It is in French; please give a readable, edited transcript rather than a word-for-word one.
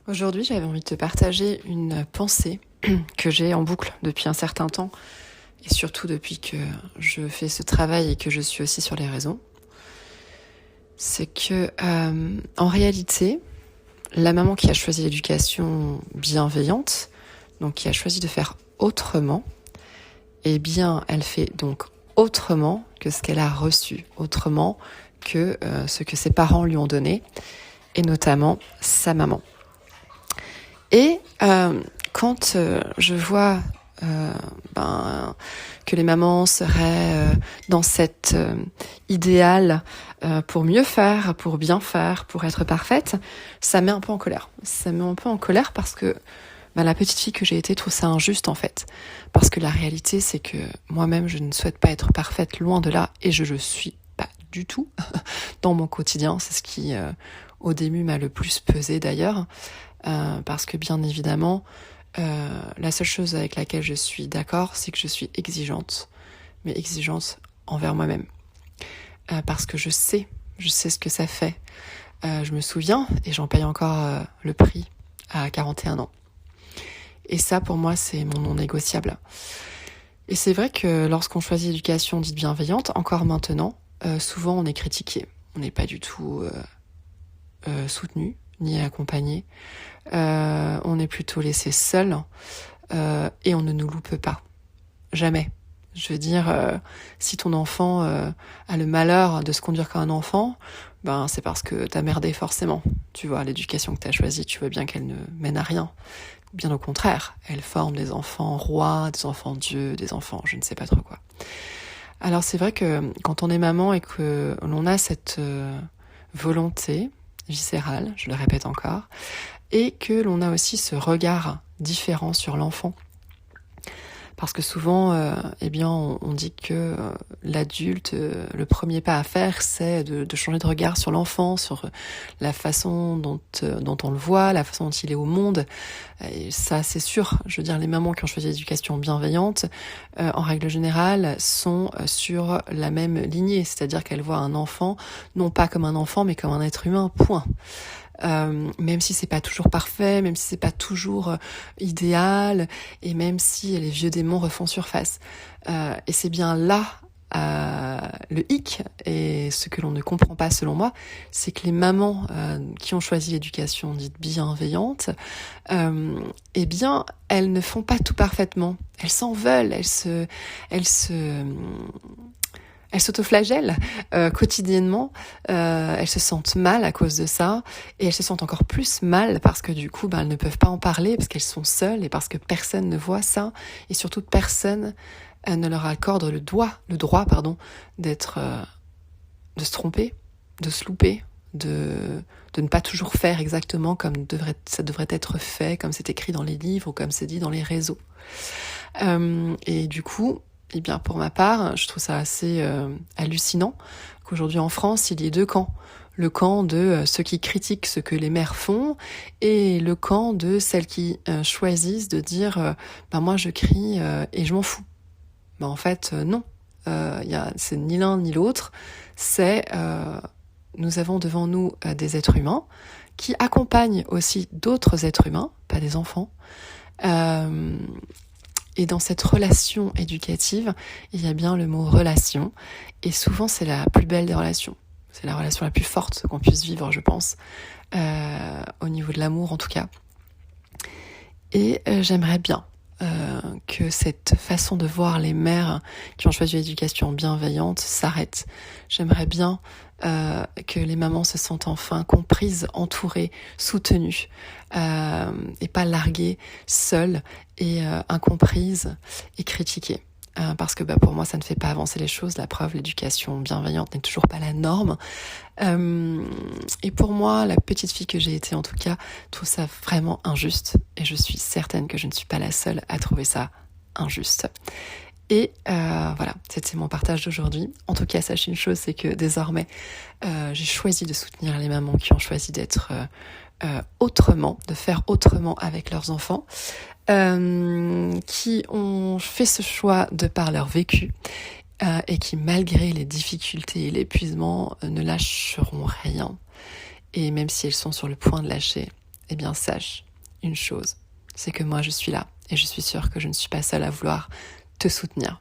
Aujourd'hui, j'avais envie de te partager une pensée que j'ai en boucle depuis un certain temps, et surtout depuis que je fais ce travail et que je suis aussi sur les réseaux. C'est que, en réalité, la maman qui a choisi l'éducation bienveillante, donc qui a choisi de faire autrement, eh bien, elle fait donc autrement que ce qu'elle a reçu, autrement que ce que ses parents lui ont donné, et notamment sa maman. Et quand je vois que les mamans seraient dans cet idéal pour mieux faire, pour bien faire, pour être parfaite, ça me met un peu en colère. Ça me met un peu en colère parce que la petite fille que j'ai été trouve ça injuste en fait. Parce que la réalité, c'est que moi-même, je ne souhaite pas être parfaite, loin de là, et je le suis pas du tout dans mon quotidien. C'est ce qui, au début, m'a le plus pesé d'ailleurs. Parce que bien évidemment, la seule chose avec laquelle je suis d'accord, c'est que je suis exigeante, mais exigeante envers moi-même. Parce que je sais ce que ça fait. Je me souviens, et j'en paye encore le prix à 41 ans. Et ça, pour moi, c'est mon non négociable. Et c'est vrai que lorsqu'on choisit l'éducation dite bienveillante, encore maintenant, souvent on est critiqué. On n'est pas du tout soutenu, ni accompagné. On est plutôt laissé seul et on ne nous loupe pas. Jamais. Je veux dire, si ton enfant a le malheur de se conduire comme un enfant, c'est parce que t'as merdé forcément. Tu vois, l'éducation que t'as choisie, tu vois bien qu'elle ne mène à rien. Bien au contraire, elle forme des enfants rois, des enfants dieux, des enfants je ne sais pas trop quoi. Alors c'est vrai que quand on est maman et que l'on a cette volonté viscérale, je le répète encore, et que l'on a aussi ce regard différent sur l'enfant. Parce que souvent, on dit que l'adulte, le premier pas à faire, c'est de changer de regard sur l'enfant, sur la façon dont on le voit, la façon dont il est au monde. Et ça, c'est sûr. Je veux dire, les mamans qui ont choisi l'éducation bienveillante, en règle générale, sont sur la même lignée. C'est-à-dire qu'elles voient un enfant, non pas comme un enfant, mais comme un être humain, point. Même si c'est pas toujours parfait, même si c'est pas toujours idéal, et même si les vieux démons refont surface. Et c'est bien là le hic, et ce que l'on ne comprend pas selon moi, c'est que les mamans qui ont choisi l'éducation dite bienveillante, elles ne font pas tout parfaitement. Elles s'en veulent, elles s'autoflagellent quotidiennement, elles se sentent mal à cause de ça, et elles se sentent encore plus mal parce que du coup, elles ne peuvent pas en parler, parce qu'elles sont seules, et parce que personne ne voit ça, et surtout personne ne leur accorde le droit, d'être, de se tromper, de se louper, de ne pas toujours faire exactement comme ça devrait être fait, comme c'est écrit dans les livres ou comme c'est dit dans les réseaux. Et du coup, pour ma part, je trouve ça assez hallucinant qu'aujourd'hui en France, il y ait deux camps. Le camp de ceux qui critiquent ce que les mères font et le camp de celles qui choisissent de dire moi je crie et je m'en fous. En fait, non. C'est ni l'un ni l'autre. C'est nous avons devant nous des êtres humains qui accompagnent aussi d'autres êtres humains, pas des enfants. Et dans cette relation éducative, il y a bien le mot relation. Et souvent, c'est la plus belle des relations. C'est la relation la plus forte qu'on puisse vivre, je pense, au niveau de l'amour en tout cas. Et j'aimerais bien que cette façon de voir les mères qui ont choisi l'éducation bienveillante s'arrête. J'aimerais bien que les mamans se sentent enfin comprises, entourées, soutenues, et pas larguées, seules et incomprises et critiquées. Parce que pour moi, ça ne fait pas avancer les choses. La preuve, l'éducation bienveillante n'est toujours pas la norme. Et pour moi, la petite fille que j'ai été, en tout cas, trouve ça vraiment injuste. Et je suis certaine que je ne suis pas la seule à trouver ça injuste. Et voilà, c'était mon partage d'aujourd'hui. En tout cas, sachez une chose, c'est que désormais, j'ai choisi de soutenir les mamans qui ont choisi d'être autrement, de faire autrement avec leurs enfants, qui ont fait ce choix de par leur vécu, et qui, malgré les difficultés et l'épuisement, ne lâcheront rien. Et même si elles sont sur le point de lâcher, eh bien sache une chose, c'est que moi je suis là et je suis sûre que je ne suis pas seule à vouloir te soutenir.